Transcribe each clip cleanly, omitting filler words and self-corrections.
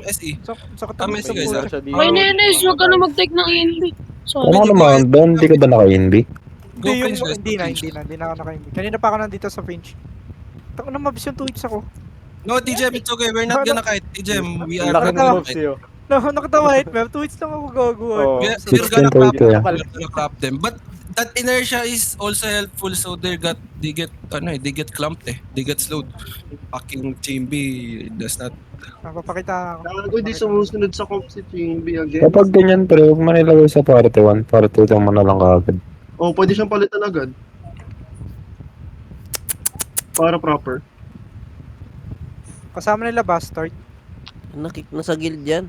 SE. Sa katabi SE guys Wala ah. siya dito. Ay, Nenes, huwag ka na mag-take ng ENB. Ano ka naman doon? Hindi ka ba naka-NB? Go Hindi, Prince guys. hindi na ako naka-imbi. Kanina pa ako nandito sa Fringe. Tako na mabis yung tweets ako. No, TJ, it's okay. We're not gonna kite. TJ, we are Laki not ng gonna moves kite. yun. Nakatawa hit, ma'am. Tweets lang ako gagawa. Oo. We're 16 gonna to 8 clap them. But that inertia is also helpful, so they get clumped eh. They get slowed. Fucking Chimby does not. Papakita ako. Gago, di sumusunod sa comp si Chimby again. Kapag ganyan pre, huwag mo nilagay sa party 1, party 2 mo na lang kagad. Oh, pwede siyang palitan agad. Para proper. Kasama nila Bastard. Nakik na sa guild yan.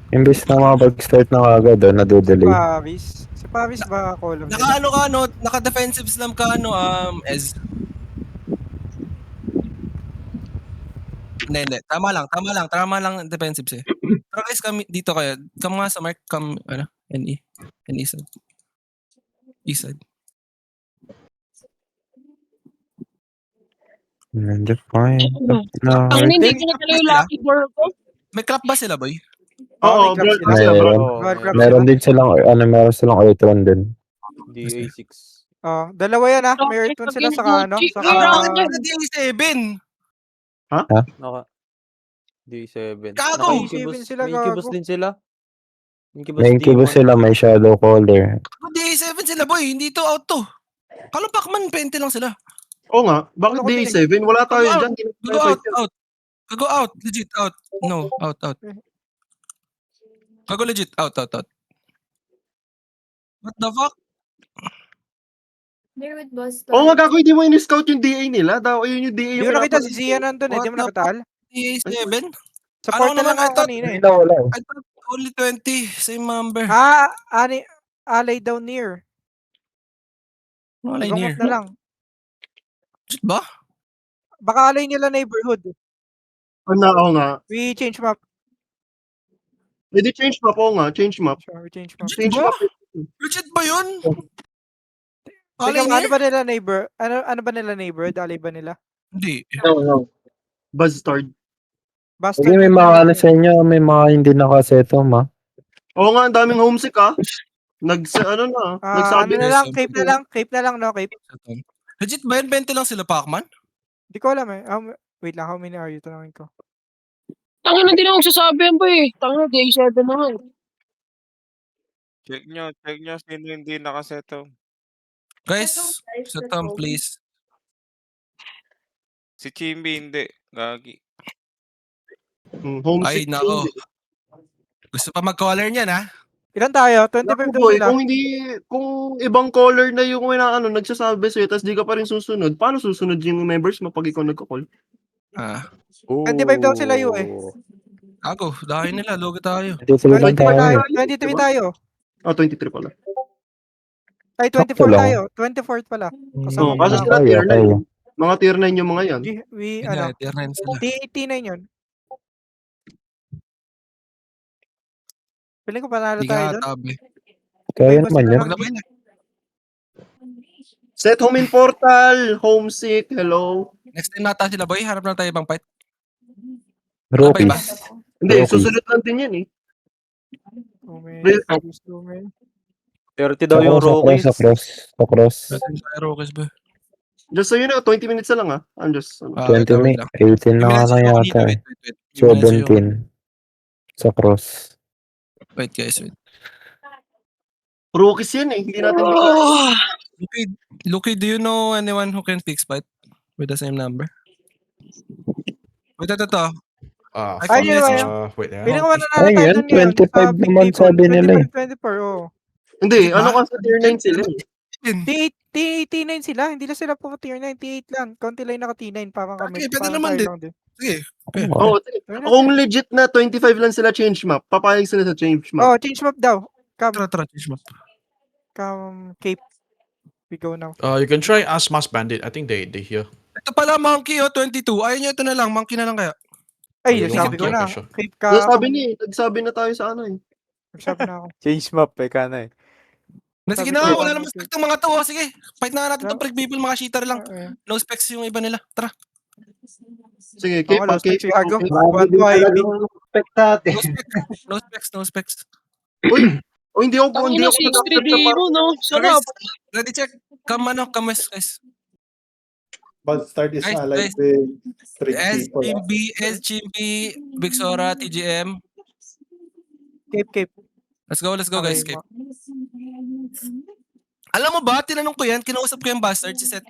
Imbis na makapag-start na kagad, nadodelay. Pavis. Si Pavis ba column? Naka-ano ka, no? Naka-defensive slam ka, Ez. Hindi. Tama lang defensive eh. Pero guys, kami dito kayo. Come nga sa mark, NE. NE side. East side. Nandiyan pa eh. Ang hindi ko na talaga yung lucky door ko. May clap ba sila, boy? Oo, may bro. club sila. Meron. Meron din silang, meron silang Earthron din. DA6. Oh, dalawa yan ah. May earthman sila sa ano. Sa Bakit DA7? Naka. D7. Gago! Naka-incubus. sila, May incubus gago. din sila. Incubus May incubus demon. sila, may shadow caller. DA7 sila, boy. Hindi to out to. Kalo Pacman, 20 lang sila. Oo nga, bakit Ako D7? Wala tayo dyan. Di na Go tayo out, out. Go out. Legit, out. No, out. Go legit, out. What the fuck? They're with Buster. Oo nga, gago, hindi mo in-scout yung DA nila. Daw, yun yung DA Hindi yung ko nakita pinapal- si Zia nandun eh. Di mo What the nakatal. DA7? Sa Ano portal naman, lang ako I thought- kanina eh. Wala. I thought only 20. Same number. Alay down near. Alay Ibang near. map na lang. Legit ba? Baka alay nila neighborhood. Oo nga. We change map. Pwede change map, oo nga. Change map. Sure, we change map. Legit Change ba? map. Legit ba yun? Teka, Alay ano near? ba nila neighbor? Ano ba nila neighbor? Alay ba nila? Hindi. No. Buzzard. Bastard. Hindi, may nila mga neighbor. ano sa inyo, may mga hindi nakaseto ma. Oo nga, ang daming homesick ah. Nagsabi Ano na lang, Sabi cape na lang, no, cape. Legit ba yun? 20 lang sila, Pacman? Di ko alam eh. Wait lang, how many are you? Tanongin ko. Tangin na din ako magsasabi yan ba eh. Tangin na, day 7 na nga. Check nyo sino hindi nakaseto. Guys, settle please. Si Chimby hindi. Gagi. Homesick. Ay, nako. Gusto pa mag-caller niyan, ha? Ilan tayo? 25 Naku daw boy, sila. kung ibang caller na yung nagsasabi sa'yo, tapos di ka pa rin susunod, paano susunod yung members mo pag ikaw nagko-call? 25 daw sila yun eh. Ako, dahil nila, logo tayo. Hindi sila lang 23 tayo tayo. eh. 23 tayo. 23 pala. Ay, Sakto 24 lang. tayo. 24 pala. Kasama Oo, kasi na. sila Tayo, tier 9. tayo. Mga tier 9 yung mga yan. Tier 9 sila. T9 yun. Piling ko panalo Hindi tayo nga doon. tabi. Kaya naman yan. Wag na ba yun? Set home in portal, homesick, hello. Next time nata sila, boy. Harap na tayo ibang fight. Rookies. Hindi, Okay. susunod lang din yan eh. Real talk. 30 daw yung rookies. Sa cross. Rokes ba? Just so you know, 20 minutes na lang ah. I'm just, 20 May, 18 na nga yata eh. 17. Sa cross. Wait, guys, wait. rookies yan eh. Hindi natin Luki, do you know anyone who can fix fight with the same number? Wait, ito. I found Ayun, message. Wait there. Piling ko mananalo Ayun, tayo doon yun. 25 naman sabi nila eh. 24, oo. Hindi, Diba? ano kasi tier 9 sila eh. T9 sila. Hindi lang sila po tier 9. T8 lang. Konti lang naka T9. Parang kami. Okay, pwede parang naman tayo din. lang din. Sige. Oo, kung legit na 25 lang sila change map, papayag sila sa change map. Oh, change map daw. Tara, change mo. Cape. We go now. You can try Ask Mass Bandit. I think they hear. Ito pala, Monkey, 22. Ayun nyo, ito na lang. Monkey na lang kaya. Ay, Ayun, sabi ko okay, na. sure. Cape ka. Nagsabi na tayo sa ano eh. Nagsabi na ako. Change map eh, kana eh. Sige Sabi na, ko, wala naman spec itong mga to. Sige, fight na natin itong pre-people, mga cheater lang. No specs yung iba nila. Tara. Sige, keep Ako, lost keep. si Hago. Grabe 1 din to IB. talagang respect natin. No specs. Uy, hindi ako Tangina, 6-3 Dimo, no? Sarap. Ready check. Come West, guys. But start is Guys, allied guys. with strict S, people. Team B, Big Sora, TGM. Cape. Let's go guys. Okay, Escape. Alam mo ba, tinanong ko yan, kinausap ko yung bastard, si Seth.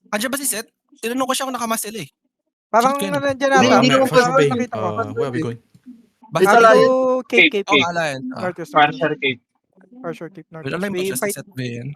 Andiyan ba si Seth? Tinanong ko siya kung nakamasel eh. Parang Chicken. nandiyan Hindi, ata. hindi naman First bay. Nakita ko. Where are we going? Basta It's alive. Cape. Oh, Alliance. Northwest. Partial cave. Partial Cape. Wala lang Northwest. ba siya si Bay, Seth ba yan?